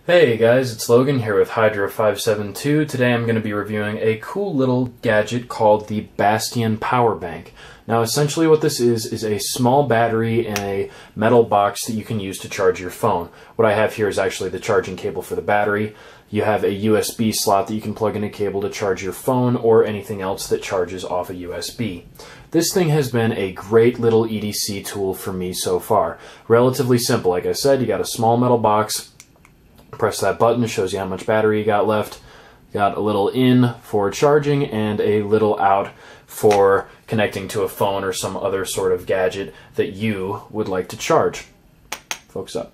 Hey guys, it's Logan here with Hydra572. Today I'm going to be reviewing a cool little gadget called the Bastion Powerbank. Now essentially what this is a small battery in a metal box that you can use to charge your phone. What I have here is actually the charging cable for the battery. You have a USB slot that you can plug in a cable to charge your phone or anything else that charges off a USB. This thing has been a great little EDC tool for me so far. Relatively simple. Like I said, you got a small metal box. Press that button, it shows you how much battery you got left. Got a little in for charging and a little out for connecting to a phone or some other sort of gadget that you would like to charge. Focus up.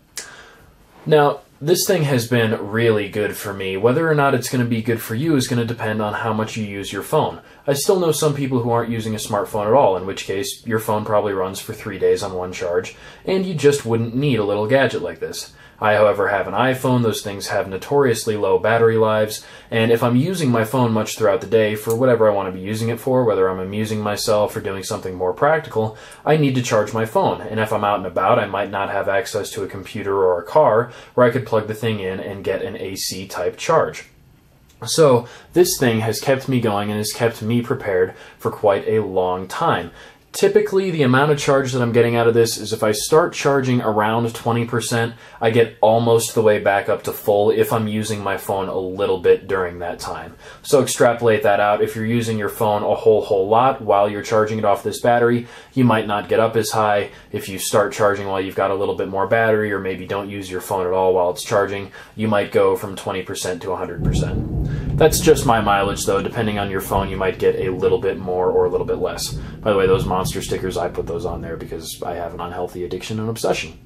Now, this thing has been really good for me. Whether or not it's going to be good for you is going to depend on how much you use your phone. I still know some people who aren't using a smartphone at all, in which case your phone probably runs for 3 days on one charge, and you just wouldn't need a little gadget like this. I, however, have an iPhone. Those things have notoriously low battery lives, and if I'm using my phone much throughout the day for whatever I want to be using it for, whether I'm amusing myself or doing something more practical, I need to charge my phone. And if I'm out and about, I might not have access to a computer or a car where I could plug the thing in and get an AC type charge. So this thing has kept me going and has kept me prepared for quite a long time. Typically, the amount of charge that I'm getting out of this is if I start charging around 20%, I get almost the way back up to full if I'm using my phone a little bit during that time. So extrapolate that out. If you're using your phone a whole lot while you're charging it off this battery, you might not get up as high. If you start charging while you've got a little bit more battery, or maybe don't use your phone at all while it's charging, you might go from 20% to 100%. That's just my mileage, though. Depending on your phone, you might get a little bit more or a little bit less. By the way, those monster stickers, I put those on there because I have an unhealthy addiction and obsession.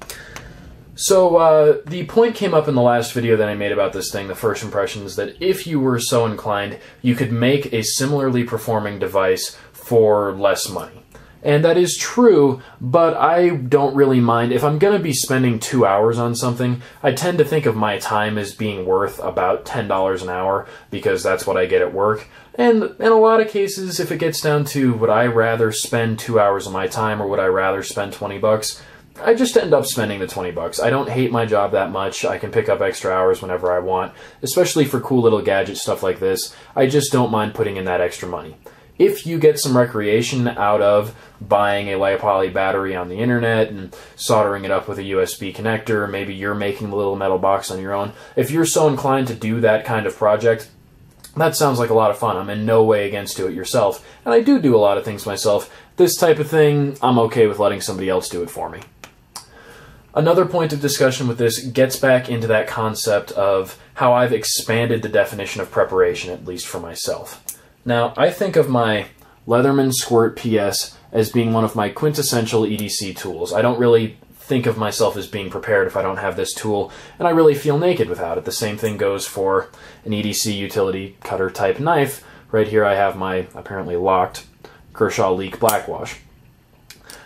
So the point came up in the last video that I made about this thing, the first impressions, that if you were so inclined, you could make a similarly performing device for less money. And that is true, but I don't really mind. If I'm going to be spending 2 hours on something, I tend to think of my time as being worth about $10 an hour, because that's what I get at work. And in a lot of cases, if it gets down to would I rather spend 2 hours of my time or would I rather spend 20 bucks, I just end up spending the 20 bucks. I don't hate my job that much. I can pick up extra hours whenever I want, especially for cool little gadget stuff like this. I just don't mind putting in that extra money. If you get some recreation out of buying a LiPo battery on the internet and soldering it up with a USB connector, maybe you're making the little metal box on your own, if you're so inclined to do that kind of project, that sounds like a lot of fun. I'm in no way against do it yourself, and I do a lot of things myself. This type of thing, I'm okay with letting somebody else do it for me. Another point of discussion with this gets back into that concept of how I've expanded the definition of preparation, at least for myself. Now, I think of my Leatherman Squirt PS as being one of my quintessential EDC tools. I don't really think of myself as being prepared if I don't have this tool, and I really feel naked without it. The same thing goes for an EDC utility cutter type knife. Right here I have my apparently locked Kershaw Leak Blackwash.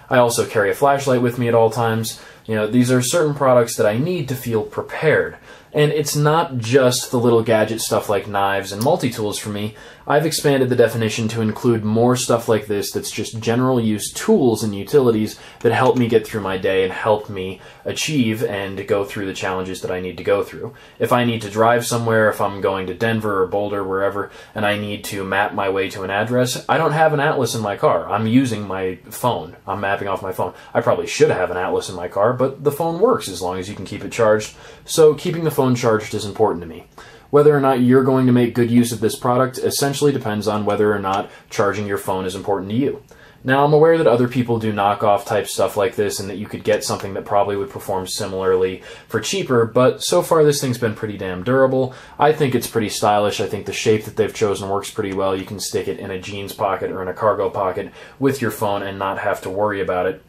I also carry a flashlight with me at all times. You know, these are certain products that I need to feel prepared. And it's not just the little gadget stuff like knives and multi-tools for me. I've expanded the definition to include more stuff like this that's just general use tools and utilities that help me get through my day and help me achieve and go through the challenges that I need to go through. If I need to drive somewhere, if I'm going to Denver or Boulder, wherever, and I need to map my way to an address, I don't have an atlas in my car. I'm using my phone. I'm mapping off my phone. I probably should have an atlas in my car, but the phone works as long as you can keep it charged. So keeping the phone charged is important to me. Whether or not you're going to make good use of this product essentially depends on whether or not charging your phone is important to you. Now, I'm aware that other people do knockoff type stuff like this and that you could get something that probably would perform similarly for cheaper, but so far this thing's been pretty damn durable. I think it's pretty stylish. I think the shape that they've chosen works pretty well. You can stick it in a jeans pocket or in a cargo pocket with your phone and not have to worry about it.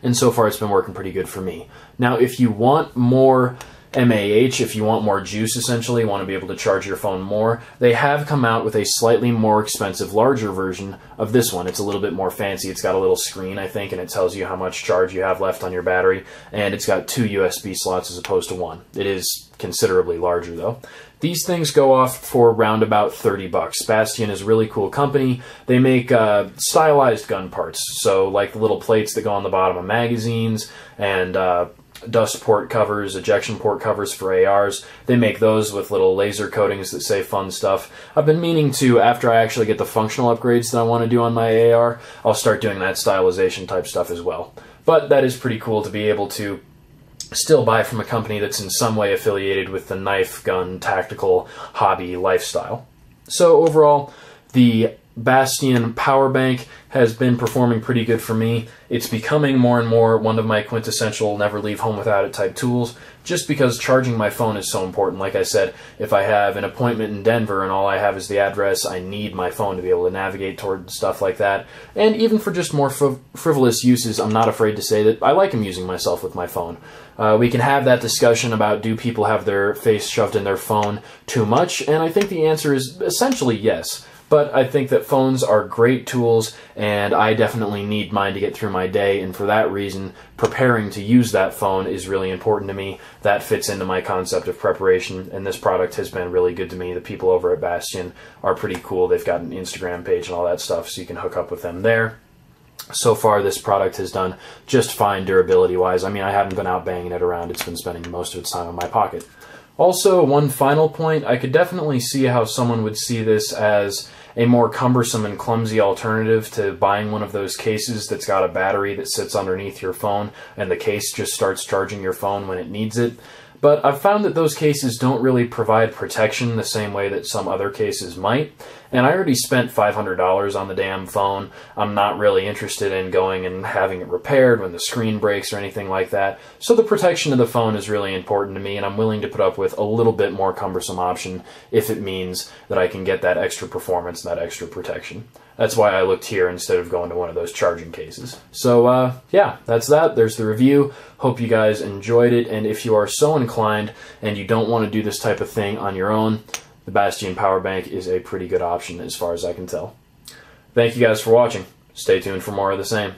And so far it's been working pretty good for me. Now, if you want more MAH, if you want more juice, essentially, want to be able to charge your phone more, they have come out with a slightly more expensive, larger version of this one. It's a little bit more fancy. It's got a little screen, I think, and it tells you how much charge you have left on your battery, and it's got 2 USB slots as opposed to 1. It is considerably larger, though. These things go off for around about 30 bucks. Bastion is a really cool company. They make stylized gun parts, so like the little plates that go on the bottom of magazines and dust port covers, ejection port covers for ARs. They make those with little laser coatings that say fun stuff. I've been meaning to, after I actually get the functional upgrades that I want to do on my AR, I'll start doing that stylization type stuff as well. But that is pretty cool to be able to still buy from a company that's in some way affiliated with the knife, gun, tactical, hobby lifestyle. So overall, the Bastion Powerbank has been performing pretty good for me. It's becoming more and more one of my quintessential never leave home without it type tools, just because charging my phone is so important. Like I said, if I have an appointment in Denver and all I have is the address, I need my phone to be able to navigate toward stuff like that. And even for just more frivolous uses, I'm not afraid to say that I like amusing myself with my phone. We can have that discussion about, do people have their face shoved in their phone too much? And I think the answer is essentially yes. But I think that phones are great tools, and I definitely need mine to get through my day, and for that reason, preparing to use that phone is really important to me. That fits into my concept of preparation, and this product has been really good to me. The people over at Bastion are pretty cool. They've got an Instagram page and all that stuff, so you can hook up with them there. So far, this product has done just fine durability-wise. I mean, I haven't been out banging it around. It's been spending most of its time in my pocket. Also, one final point, I could definitely see how someone would see this as a more cumbersome and clumsy alternative to buying one of those cases that's got a battery that sits underneath your phone and the case just starts charging your phone when it needs it. But I've found that those cases don't really provide protection the same way that some other cases might. And I already spent $500 on the damn phone. I'm not really interested in going and having it repaired when the screen breaks or anything like that. So the protection of the phone is really important to me, and I'm willing to put up with a little bit more cumbersome option if it means that I can get that extra performance and that extra protection. That's why I looked here instead of going to one of those charging cases. So, yeah, that's that. There's the review. Hope you guys enjoyed it, and if you are so inclined and you don't want to do this type of thing on your own, the Bastion Powerbank is a pretty good option as far as I can tell. Thank you guys for watching. Stay tuned for more of the same.